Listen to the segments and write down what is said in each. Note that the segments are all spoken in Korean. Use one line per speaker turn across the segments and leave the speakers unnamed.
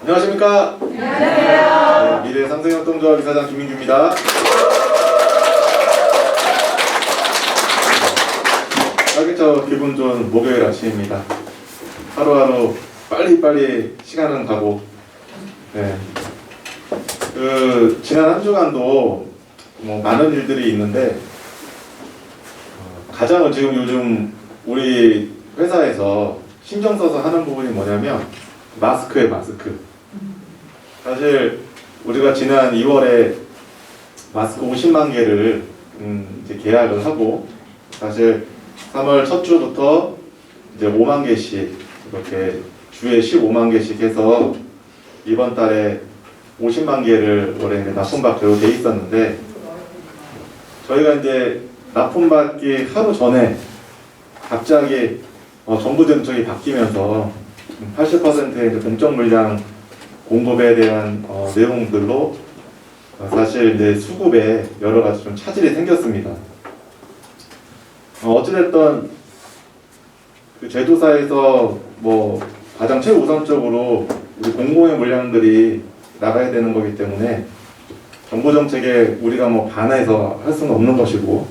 안녕하십니까?
안녕하세요.
네, 미래상생협동조합 이사장 김민규입니다. 활기차고 기분 좋은 목요일 아침입니다. 하루하루 빨리빨리 시간은 가고, 네. 지난 한 주간도 많은 일들이 있는데, 가장 지금 요즘 우리 회사에서 신경 써서 하는 부분이 뭐냐면 마스크예요, 마스크. 사실 우리가 지난 2월에 마스크 50만 개를 이제 계약을 하고, 사실 3월 첫 주부터 이제 5만 개씩 이렇게 주에 15만 개씩 해서 이번 달에 50만 개를 올해 납품받기로 돼 있었는데, 저희가 이제 납품받기 하루 전에 갑자기 정부 정책이 바뀌면서 80%의 이제 공적 물량 공급에 대한 내용들로 사실 이제 수급에 여러 가지 좀 차질이 생겼습니다. 어찌됐든 그 제조사에서 가장 최우선적으로 우리 공공의 물량들이 나가야 되는 거기 때문에 정부 정책에 우리가 반해서 할 수는 없는 것이고,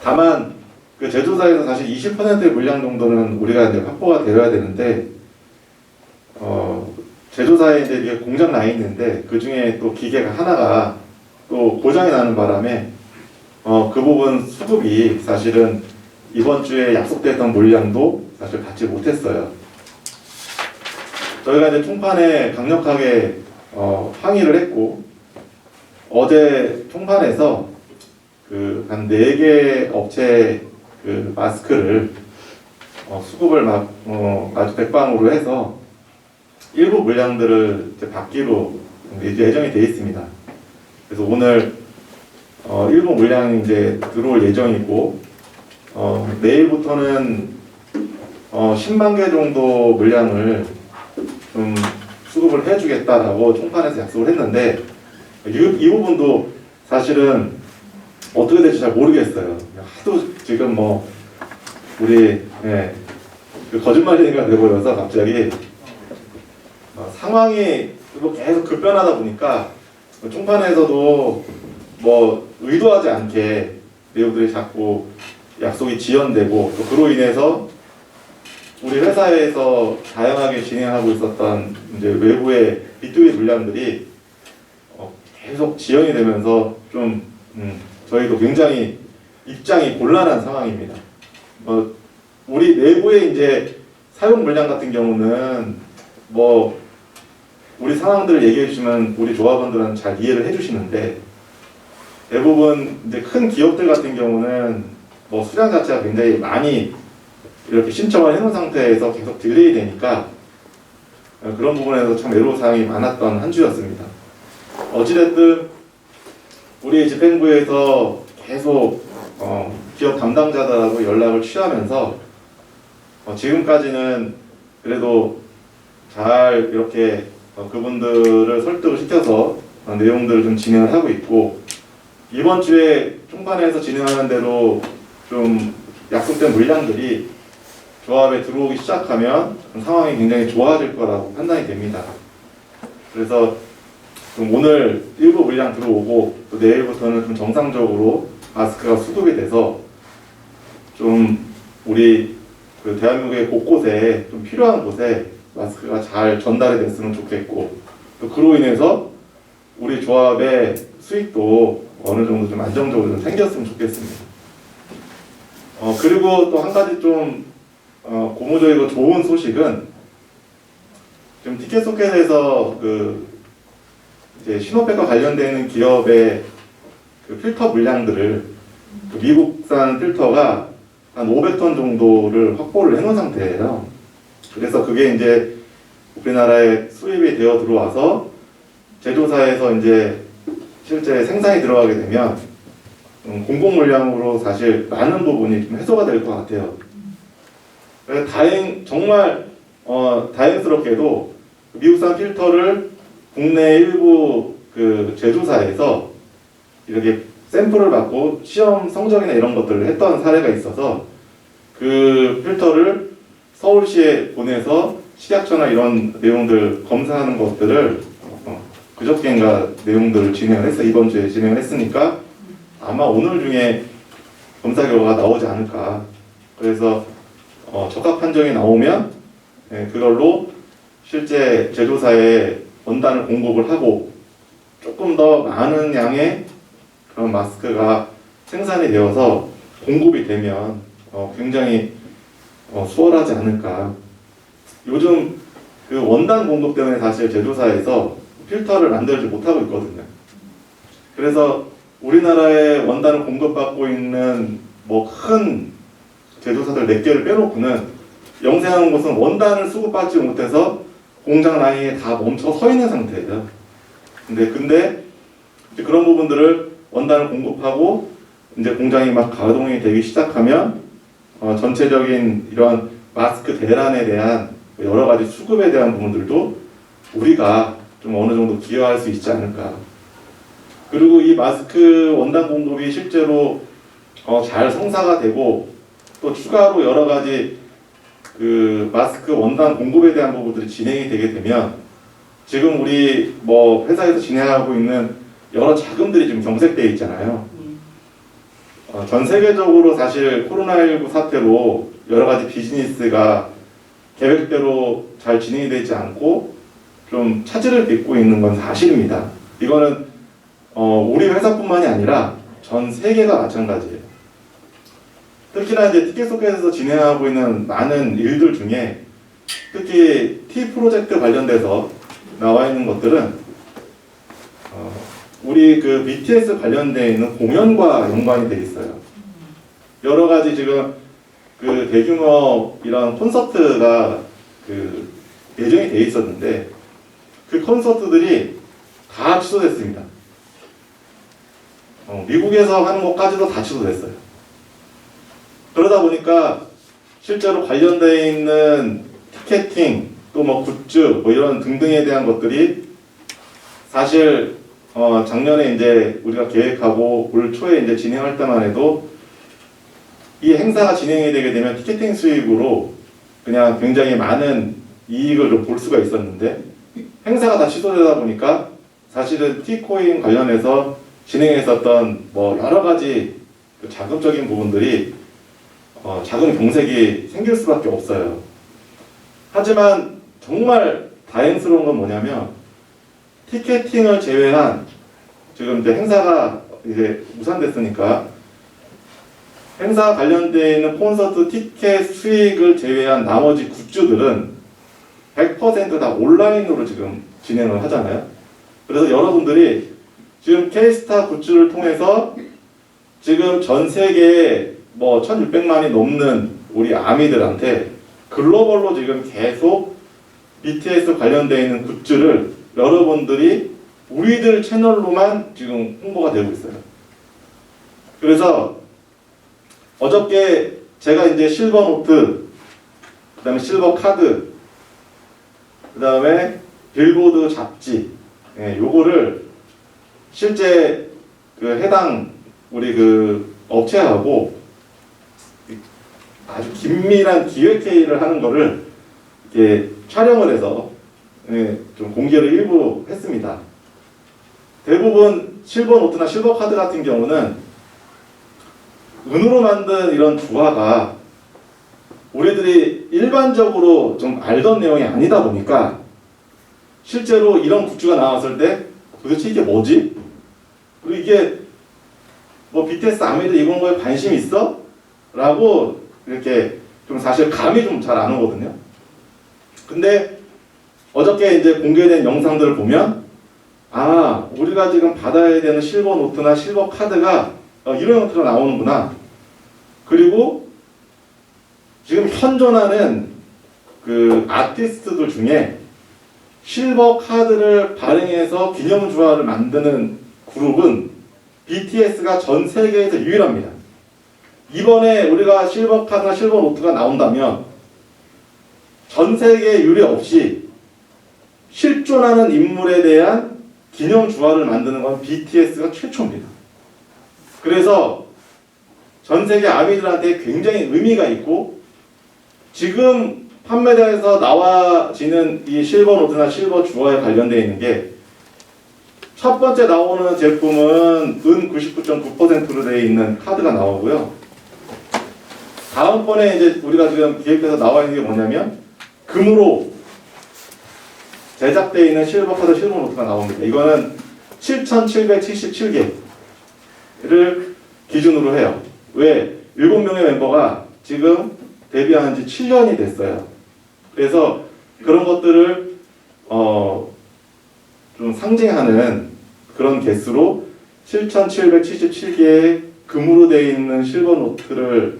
다만 그 제조사에서 사실 20%의 물량 정도는 우리가 이제 확보가 되어야 되는데, 제조사에 이제 이게 공장 라인인데 그 중에 또 기계가 하나가 또 고장이 나는 바람에 그 부분 수급이 사실은 이번 주에 약속됐던 물량도 사실 받지 못했어요. 저희가 이제 총판에 강력하게 항의를 했고, 어제 총판에서 한 4개 업체 그 마스크를 수급을 아주 백방으로 해서 일부 물량들을 이제 받기로 예정이 되어 있습니다. 그래서 오늘 일부 물량이 이제 들어올 예정이고, 내일부터는 10만 개 정도 물량을 좀 수급을 해주겠다라고 총판에서 약속을 했는데, 이 부분도 사실은 어떻게 될지 잘 모르겠어요. 하도 지금 우리 그 거짓말쟁이가 돼버려서 갑자기 상황이 계속 급변하다 보니까 총판에서도 의도하지 않게 내용들이 자꾸 약속이 지연되고, 또 그로 인해서 우리 회사에서 다양하게 진행하고 있었던 이제 외부의 B2B 물량들이 계속 지연이 되면서 좀 저희도 굉장히 입장이 곤란한 상황입니다. 우리 내부의 이제 사용 물량 같은 경우는 우리 상황들을 얘기해 주시면 우리 조합원들은 잘 이해를 해 주시는데, 대부분 이제 큰 기업들 같은 경우는 수량 자체가 굉장히 많이 이렇게 신청을 해놓은 상태에서 계속 딜레이 되니까 그런 부분에서 참 애로사항이 많았던 한 주였습니다. 어찌됐든 우리 집행부에서 계속 기업 담당자들하고 연락을 취하면서 지금까지는 그래도 잘 이렇게 그분들을 설득을 시켜서 내용들을 좀 진행을 하고 있고, 이번 주에 총판에서 진행하는 대로 좀 약속된 물량들이 조합에 들어오기 시작하면 상황이 굉장히 좋아질 거라고 판단이 됩니다. 그래서 좀 오늘 일부 물량 들어오고, 또 내일부터는 좀 정상적으로 마스크가 수급이 돼서 좀 우리 그 대한민국의 곳곳에 좀 필요한 곳에 마스크가 잘 전달이 됐으면 좋겠고, 또 그로 인해서 우리 조합의 수익도 어느 정도 좀 안정적으로 좀 생겼으면 좋겠습니다. 그리고 또 한 가지 좀 고무적이고 좋은 소식은, 지금 티켓소켓에서 이제 신혼백과 관련되어 있는 기업의 그 필터 물량들을 미국산 필터가 한 500톤 정도를 확보를 해놓은 상태예요. 그래서 그게 이제 우리나라에 수입이 되어 들어와서 제조사에서 이제 실제 생산이 들어가게 되면 공공 물량으로 사실 많은 부분이 좀 해소가 될 것 같아요. 그래서 정말 다행스럽게도 미국산 필터를 국내 일부 그 제조사에서 이렇게 샘플을 받고 시험 성적이나 이런 것들을 했던 사례가 있어서 그 필터를 서울시에 보내서 식약처나 이런 내용들 검사하는 것들을 그저께인가 내용들을 진행을 했어. 이번 주에 진행을 했으니까 아마 오늘 중에 검사 결과가 나오지 않을까. 그래서 적합 판정이 나오면 그걸로 실제 제조사에 원단을 공급을 하고 조금 더 많은 양의 그런 마스크가 생산이 되어서 공급이 되면 굉장히 수월하지 않을까. 요즘 그 원단 공급 때문에 사실 제조사에서 필터를 만들지 못하고 있거든요. 그래서 우리나라에 원단을 공급받고 있는 뭐 큰 제조사들 몇 개를 빼놓고는 영세한 곳은 원단을 수급받지 못해서 공장 라인에 다 멈춰 서 있는 상태예요. 근데 이제 그런 부분들을 원단을 공급하고 이제 공장이 막 가동이 되기 시작하면 전체적인 이런 마스크 대란에 대한 여러 가지 수급에 대한 부분들도 우리가 좀 어느 정도 기여할 수 있지 않을까. 그리고 이 마스크 원단 공급이 실제로 잘 성사가 되고 또 추가로 여러 가지 그 마스크 원단 공급에 대한 부분들이 진행이 되게 되면 지금 우리 뭐 회사에서 진행하고 있는 여러 자금들이 지금 경색되어 있잖아요. 전 세계적으로 사실 코로나19 사태로 여러 가지 비즈니스가 계획대로 잘 진행이 되지 않고 좀 차질을 빚고 있는 건 사실입니다. 이거는 우리 회사뿐만이 아니라 전 세계가 마찬가지예요. 특히나 이제 티켓소켓에서 진행하고 있는 많은 일들 중에 특히 T 프로젝트 관련돼서 나와 있는 것들은 우리 그 BTS 관련되어 있는 공연과 연관이 돼 있어요. 여러 가지 지금 그 대규모 이런 콘서트가 그 예정이 돼 있었는데 그 콘서트들이 다 취소됐습니다. 미국에서 하는 것까지도 다 취소됐어요. 그러다 보니까 실제로 관련되어 있는 티켓팅 또 뭐 굿즈 뭐 이런 등등에 대한 것들이 사실 작년에 이제 우리가 계획하고 올 초에 이제 진행할 때만 해도 이 행사가 진행이 되게 되면 티켓팅 수익으로 그냥 굉장히 많은 이익을 좀 볼 수가 있었는데 행사가 다 취소되다 보니까 사실은 T코인 관련해서 진행했었던 뭐 여러 가지 그 자금적인 부분들이 자금 경색이 생길 수밖에 없어요. 하지만 정말 다행스러운 건 뭐냐면 티켓팅을 제외한 지금 이제 행사가 이제 무산됐으니까 행사 관련되어 있는 콘서트 티켓 수익을 제외한 나머지 굿즈들은 100% 다 온라인으로 지금 진행을 하잖아요. 그래서 여러분들이 지금 K스타 굿즈를 통해서 지금 전 세계에 뭐 1600만이 넘는 우리 아미들한테 글로벌로 지금 계속 BTS 관련되어 있는 굿즈를 여러분들이 우리들 채널로만 지금 홍보가 되고 있어요. 그래서 어저께 제가 이제 실버 노트, 그 다음에 실버 카드, 그 다음에 빌보드 잡지, 요거를 실제 그 해당 우리 그 업체하고 아주 긴밀한 기획회의를 하는 거를 이렇게 촬영을 해서 좀 공개를 일부 했습니다. 대부분 실버 노트나 실버 카드 같은 경우는 은으로 만든 이런 주화가 우리들이 일반적으로 좀 알던 내용이 아니다 보니까 실제로 이런 굿즈가 나왔을 때 도대체 이게 뭐지? 그리고 이게 뭐 BTS 아미들 이런 거에 관심 있어? 라고 이렇게 좀 사실 감이 좀 잘 안 오거든요. 근데 어저께 이제 공개된 영상들을 보면 우리가 지금 받아야 되는 실버 노트나 실버 카드가 이런 형태로 나오는구나. 그리고 지금 현존하는 그 아티스트들 중에 실버 카드를 발행해서 기념 주화를 만드는 그룹은 BTS가 전 세계에서 유일합니다. 이번에 우리가 실버 카드나 실버 노트가 나온다면 전 세계 유례 없이 실존하는 인물에 대한 기념 주화를 만드는 건 BTS가 최초입니다. 그래서 전 세계 아미들한테 굉장히 의미가 있고 지금 판매대에서 나와지는 이 실버 노트나 실버 주어에 관련되어 있는 게 첫 번째 나오는 제품은 은 99.9%로 되어 있는 카드가 나오고요. 다음번에 이제 우리가 지금 기획해서 나와 있는 게 뭐냐면 금으로 제작되어 있는 실버 카드 실버 노트가 나옵니다. 이거는 7,777개를 기준으로 해요. 왜? 7명의 멤버가 지금 데뷔한 지 7년이 됐어요. 그래서 그런 것들을 좀 상징하는 그런 개수로 7,777개의 금으로 되어 있는 실버 노트를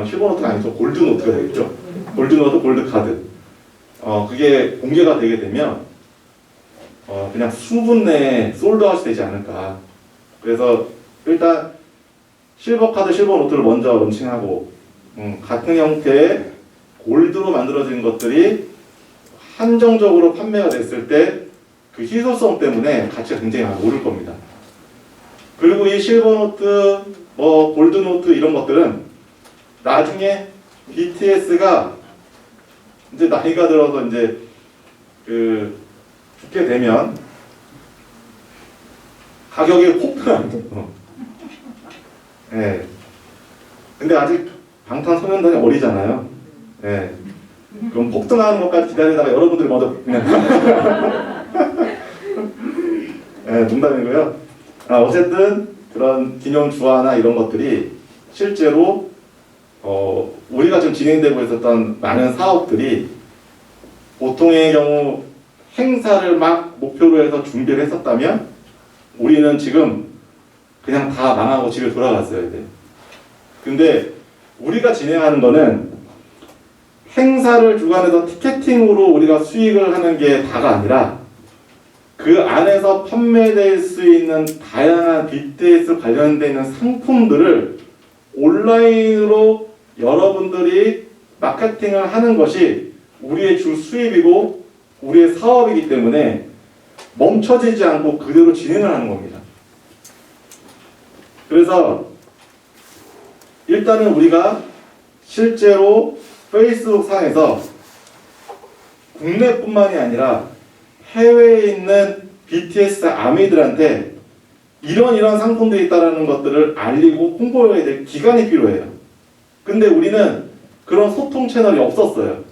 실버 노트가 아니죠. 골드 노트가 되겠죠. 골드 노트, 골드 카드. 그게 공개가 되게 되면 그냥 수분 내에 솔드아웃이 되지 않을까. 그래서 일단 실버 카드, 실버 노트를 먼저 런칭하고 같은 형태의 골드로 만들어진 것들이 한정적으로 판매가 됐을 때 그 희소성 때문에 가치가 굉장히 많이 오를 겁니다. 그리고 이 실버 노트, 골드 노트 이런 것들은 나중에 BTS가 이제 나이가 들어서 이제 죽게 되면 가격이 폭등합니다. 네. 근데 아직 방탄소년단이 어리잖아요. 네. 그럼 폭등하는 것까지 기다리다가 여러분들이 먼저 그냥 네, 농담이고요. 어쨌든 그런 기념 주화나 이런 것들이 실제로 우리가 지금 진행되고 있었던 많은 사업들이 보통의 경우 행사를 막 목표로 해서 준비를 했었다면 우리는 지금 그냥 다 망하고 집에 돌아갔어야 돼요. 근데 우리가 진행하는 거는 행사를 주관해서 티켓팅으로 우리가 수익을 하는 게 다가 아니라 그 안에서 판매될 수 있는 다양한 BTS 관련되어 있는 상품들을 온라인으로 여러분들이 마케팅을 하는 것이 우리의 주 수입이고 우리의 사업이기 때문에 멈춰지지 않고 그대로 진행을 하는 겁니다. 그래서 일단은 우리가 실제로 페이스북 상에서 국내뿐만이 아니라 해외에 있는 BTS 아미들한테 이런 상품들이 있다는 것들을 알리고 홍보해야 될 기간이 필요해요. 근데 우리는 그런 소통 채널이 없었어요.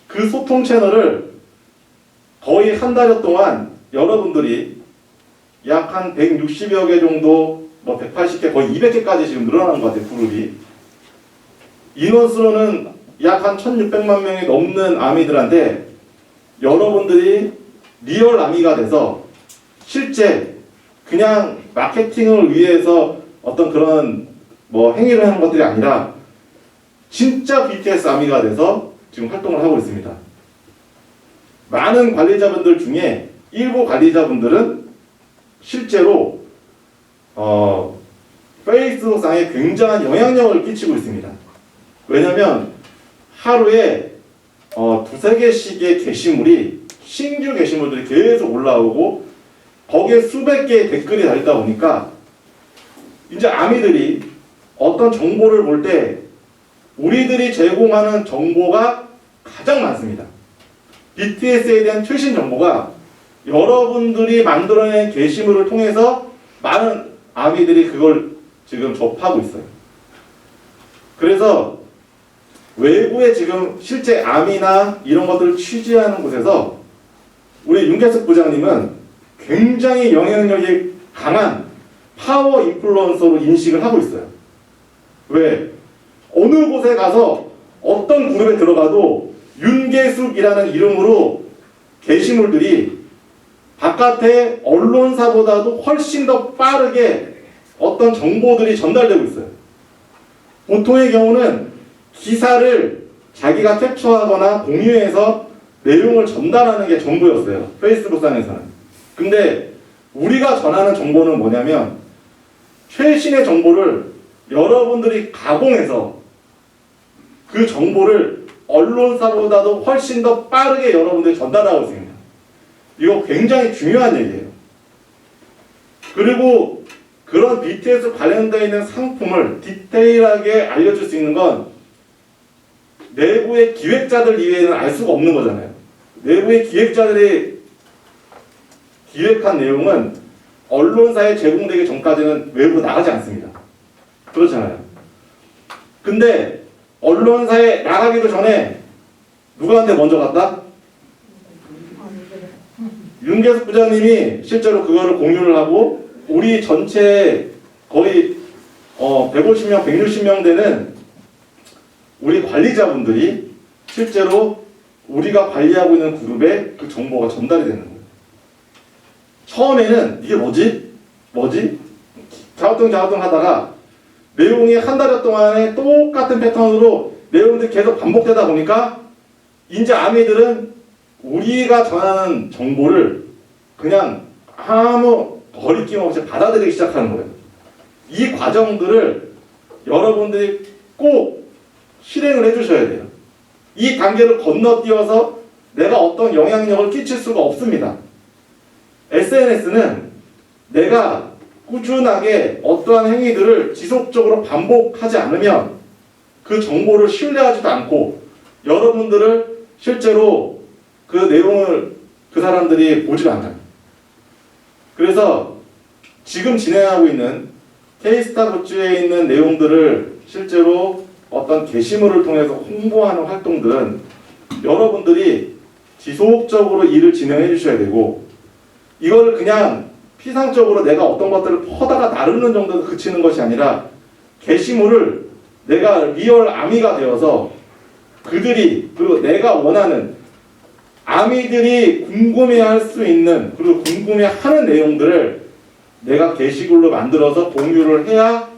그 소통 채널을 거의 한 달여 동안 여러분들이 약 한 160여 개 정도, 180개, 거의 200개까지 지금 늘어난 것 같아요, 그룹이. 인원수로는 약 한 1600만 명이 넘는 아미들한테 여러분들이 리얼 아미가 돼서 실제 그냥 마케팅을 위해서 어떤 그런 행위를 하는 것들이 아니라 진짜 BTS 아미가 돼서 지금 활동을 하고 있습니다. 많은 관리자분들 중에 일부 관리자분들은 실제로 페이스북상에 굉장한 영향력을 끼치고 있습니다. 왜냐하면 하루에 두세 개씩의 게시물이 신규 게시물들이 계속 올라오고 거기에 수백 개의 댓글이 달리다 보니까 이제 아미들이 어떤 정보를 볼 때 우리들이 제공하는 정보가 가장 많습니다. BTS에 대한 최신 정보가 여러분들이 만들어낸 게시물을 통해서 많은 아미들이 그걸 지금 접하고 있어요. 그래서 외부에 지금 실제 아미나 이런 것들을 취재하는 곳에서 우리 윤계석 부장님은 굉장히 영향력이 강한 파워 인플루언서로 인식을 하고 있어요. 왜? 어느 곳에 가서 어떤 그룹에 들어가도 윤계숙이라는 이름으로 게시물들이 바깥의 언론사보다도 훨씬 더 빠르게 어떤 정보들이 전달되고 있어요. 보통의 경우는 기사를 자기가 캡처하거나 공유해서 내용을 전달하는 게 전부였어요. 페이스북상에서는. 근데 우리가 전하는 정보는 뭐냐면 최신의 정보를 여러분들이 가공해서 그 정보를 언론사보다도 훨씬 더 빠르게 여러분들이 전달하고 있습니다. 이거 굉장히 중요한 얘기예요. 그리고 그런 BTS 관련되어 있는 상품을 디테일하게 알려줄 수 있는 건 내부의 기획자들 이외에는 알 수가 없는 거잖아요. 내부의 기획자들이 기획한 내용은 언론사에 제공되기 전까지는 외부로 나가지 않습니다. 그렇잖아요. 근데 언론사에 나가기도 전에 누구한테 먼저 갔다? 윤계숙 부장님이 실제로 그거를 공유를 하고 우리 전체 거의 150명, 160명 되는 우리 관리자분들이 실제로 우리가 관리하고 있는 그룹에 그 정보가 전달이 되는 거예요. 처음에는 이게 뭐지? 갸우뚱 하다가 내용이 한 달 동안에 똑같은 패턴으로 내용들이 계속 반복되다 보니까 이제 아미들은 우리가 전하는 정보를 그냥 아무 거리낌 없이 받아들이기 시작하는 거예요. 이 과정들을 여러분들이 꼭 실행을 해주셔야 돼요. 이 단계를 건너뛰어서 내가 어떤 영향력을 끼칠 수가 없습니다. SNS는 내가 꾸준하게 어떠한 행위들을 지속적으로 반복하지 않으면 그 정보를 신뢰하지도 않고 여러분들을 실제로 그 내용을 그 사람들이 보질 않아요. 그래서 지금 진행하고 있는 K스타 굿즈에 있는 내용들을 실제로 어떤 게시물을 통해서 홍보하는 활동들은 여러분들이 지속적으로 일을 진행해 주셔야 되고 이거를 그냥 피상적으로 내가 어떤 것들을 퍼다가 나르는 정도로 그치는 것이 아니라 게시물을 내가 리얼 아미가 되어서 그들이 그리고 내가 원하는 아미들이 궁금해할 수 있는 그리고 궁금해하는 내용들을 내가 게시글로 만들어서 공유를 해야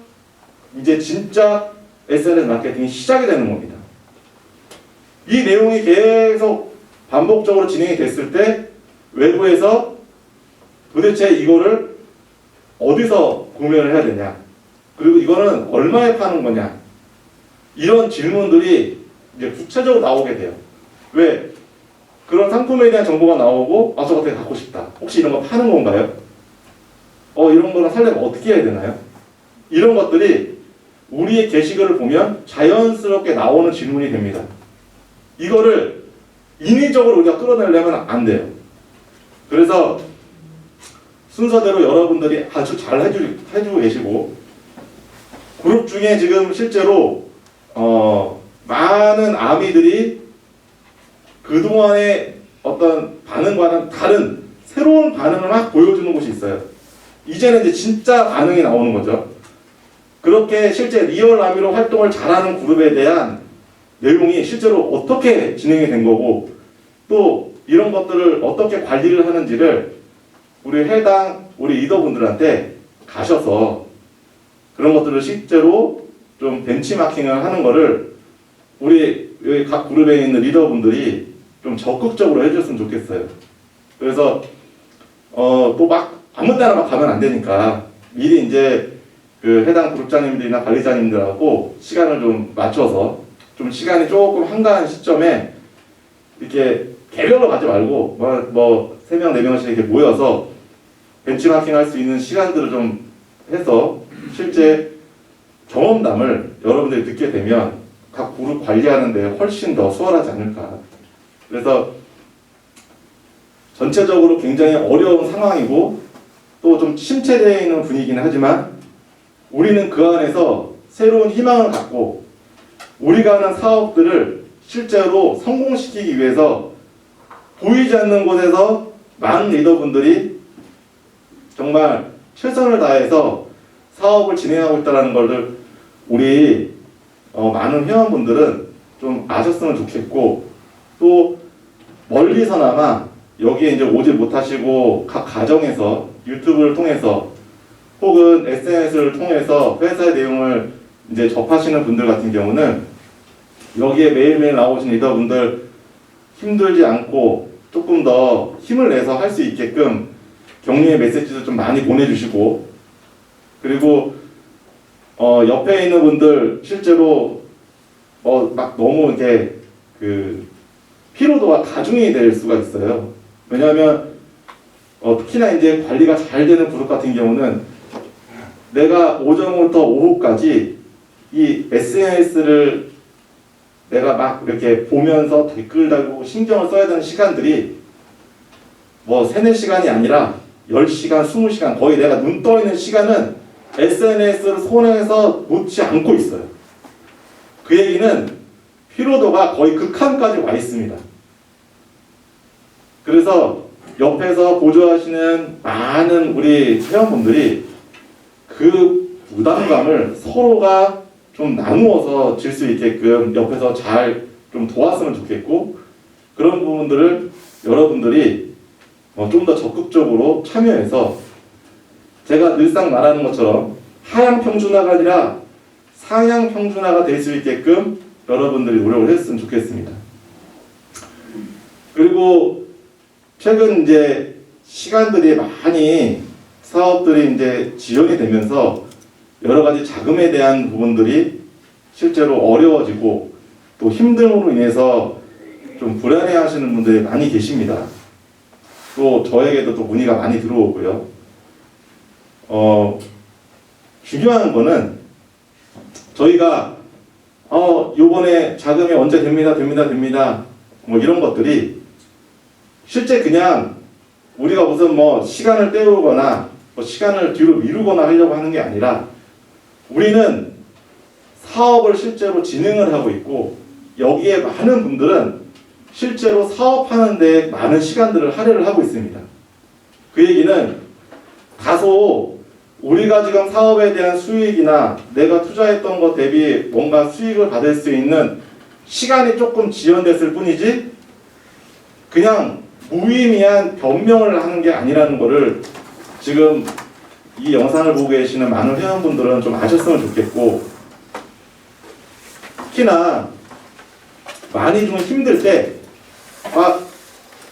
이제 진짜 SNS 마케팅이 시작이 되는 겁니다. 이 내용이 계속 반복적으로 진행이 됐을 때 외부에서 도대체 이거를 어디서 구매를 해야 되냐 그리고 이거는 얼마에 파는 거냐 이런 질문들이 이제 구체적으로 나오게 돼요. 왜? 그런 상품에 대한 정보가 나오고 저거 되게 갖고 싶다. 혹시 이런 거 파는 건가요? 이런 거랑 살려면 어떻게 해야 되나요? 이런 것들이 우리의 게시글을 보면 자연스럽게 나오는 질문이 됩니다. 이거를 인위적으로 우리가 끌어내려면 안 돼요. 그래서 순서대로 여러분들이 아주 잘 해주고 계시고 그룹 중에 지금 실제로 많은 아미들이 그동안의 어떤 반응과는 다른 새로운 반응을 막 보여주는 곳이 있어요. 이제는 이제 진짜 반응이 나오는 거죠. 그렇게 실제 리얼 아미로 활동을 잘하는 그룹에 대한 내용이 실제로 어떻게 진행이 된 거고 또 이런 것들을 어떻게 관리를 하는지를 우리 해당 우리 리더분들한테 가셔서 그런 것들을 실제로 좀 벤치마킹을 하는 거를 우리 여기 각 그룹에 있는 리더분들이 좀 적극적으로 해줬으면 좋겠어요. 그래서 또 막 아무 때나 막 가면 안 되니까 미리 이제 그 해당 그룹장님들이나 관리자님들하고 시간을 좀 맞춰서 좀 시간이 조금 한가한 시점에 이렇게 개별로 가지 말고 뭐 3명, 4명씩 이렇게 모여서 벤치마킹 할 수 있는 시간들을 좀 해서 실제 경험담을 여러분들이 듣게 되면 각 그룹 관리하는 데 훨씬 더 수월하지 않을까. 그래서 전체적으로 굉장히 어려운 상황이고 또 좀 침체되어 있는 분위기는 하지만 우리는 그 안에서 새로운 희망을 갖고 우리가 하는 사업들을 실제로 성공시키기 위해서 보이지 않는 곳에서 많은 리더분들이 정말 최선을 다해서 사업을 진행하고 있다는 것을 우리 많은 회원분들은 좀 아셨으면 좋겠고 또 멀리서나마 여기에 이제 오지 못하시고 각 가정에서 유튜브를 통해서 혹은 SNS를 통해서 회사의 내용을 이제 접하시는 분들 같은 경우는 여기에 매일매일 나오신 리더분들 힘들지 않고 조금 더 힘을 내서 할 수 있게끔 격려의 메시지도 좀 많이 보내주시고 그리고 옆에 있는 분들 실제로 막 너무 이렇게 그 피로도가 가중이 될 수가 있어요. 왜냐하면 특히나 이제 관리가 잘 되는 그룹 같은 경우는 내가 오전부터 오후까지 이 SNS를 내가 막 이렇게 보면서 댓글 달고 신경을 써야 되는 시간들이 뭐 3, 4시간이 아니라 10시간, 20시간 거의 내가 눈 떠 있는 시간은 SNS를 손에서 놓지 않고 있어요. 그 얘기는 피로도가 거의 극한까지 와 있습니다. 그래서 옆에서 보조하시는 많은 우리 회원분들이 그 부담감을 서로가 좀 나누어서 질 수 있게끔 옆에서 잘 좀 도왔으면 좋겠고, 그런 부분들을 여러분들이 좀 더 적극적으로 참여해서 제가 늘상 말하는 것처럼 하향 평준화가 아니라 상향 평준화가 될 수 있게끔 여러분들이 노력을 했으면 좋겠습니다. 그리고 최근 이제 시간들이 많이 사업들이 이제 지연이 되면서 여러 가지 자금에 대한 부분들이 실제로 어려워지고 또 힘듦으로 인해서 좀 불안해 하시는 분들이 많이 계십니다. 또 저에게도 또 문의가 많이 들어오고요. 중요한 거는 저희가 요번에 자금이 언제 됩니다 뭐 이런 것들이 실제 그냥 우리가 무슨 뭐 시간을 때우거나 뭐 시간을 뒤로 미루거나 하려고 하는 게 아니라 우리는 사업을 실제로 진행을 하고 있고, 여기에 많은 분들은 실제로 사업하는 데 많은 시간들을 할애를 하고 있습니다. 그 얘기는 다소 우리가 지금 사업에 대한 수익이나 내가 투자했던 것 대비 뭔가 수익을 받을 수 있는 시간이 조금 지연됐을 뿐이지 그냥 무의미한 변명을 하는 게 아니라는 거를 지금 이 영상을 보고 계시는 많은 회원분들은 좀 아셨으면 좋겠고, 특히나 많이 좀 힘들 때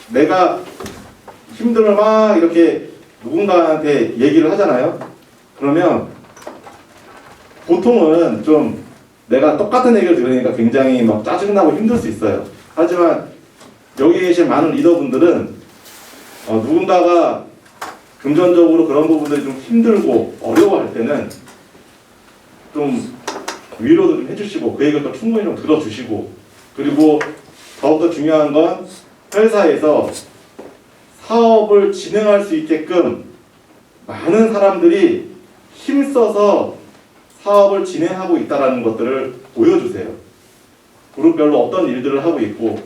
내가 힘들면 막 이렇게 누군가한테 얘기를 하잖아요. 그러면 보통은 좀 내가 똑같은 얘기를 들으니까 굉장히 막 짜증나고 힘들 수 있어요. 하지만 여기 계신 많은 리더분들은 누군가가 금전적으로 그런 부분들이 좀 힘들고 어려워할 때는 좀 위로도 좀 해주시고 그 얘기를 또 충분히 좀 들어주시고, 그리고 더욱더 중요한 건 회사에서 사업을 진행할 수 있게끔 많은 사람들이 힘써서 사업을 진행하고 있다는 것들을 보여주세요. 그룹별로 어떤 일들을 하고 있고,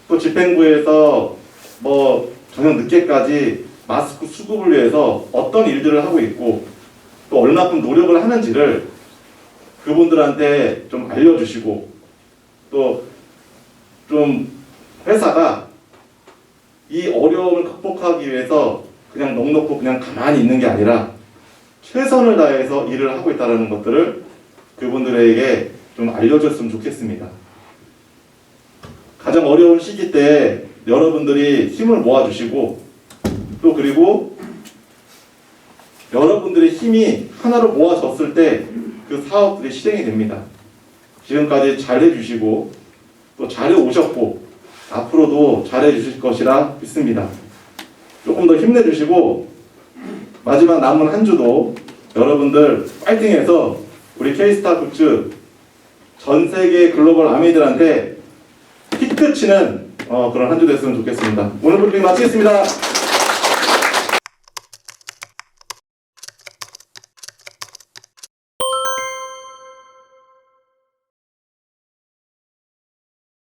또 집행부에서 뭐 저녁 늦게까지 마스크 수급을 위해서 어떤 일들을 하고 있고 또 얼마큼 노력을 하는지를 그분들한테 좀 알려주시고, 또 좀 회사가 이 어려움을 극복하기 위해서 그냥 넋놓고 그냥 가만히 있는 게 아니라 최선을 다해서 일을 하고 있다는 것들을 그분들에게 좀 알려줬으면 좋겠습니다. 가장 어려운 시기 때 여러분들이 힘을 모아주시고, 또 그리고 여러분들의 힘이 하나로 모아졌을 때 그 사업들이 실행이 됩니다. 지금까지 잘해주시고 또 잘해오셨고 앞으로도 잘해주실 것이라 믿습니다. 조금 더 힘내주시고 마지막 남은 한 주도 여러분들 파이팅해서 우리 K-스타 굿즈 전 세계 글로벌 아미들한테 히트 치는 그런 한 주 됐으면 좋겠습니다. 오늘 브리핑 마치겠습니다.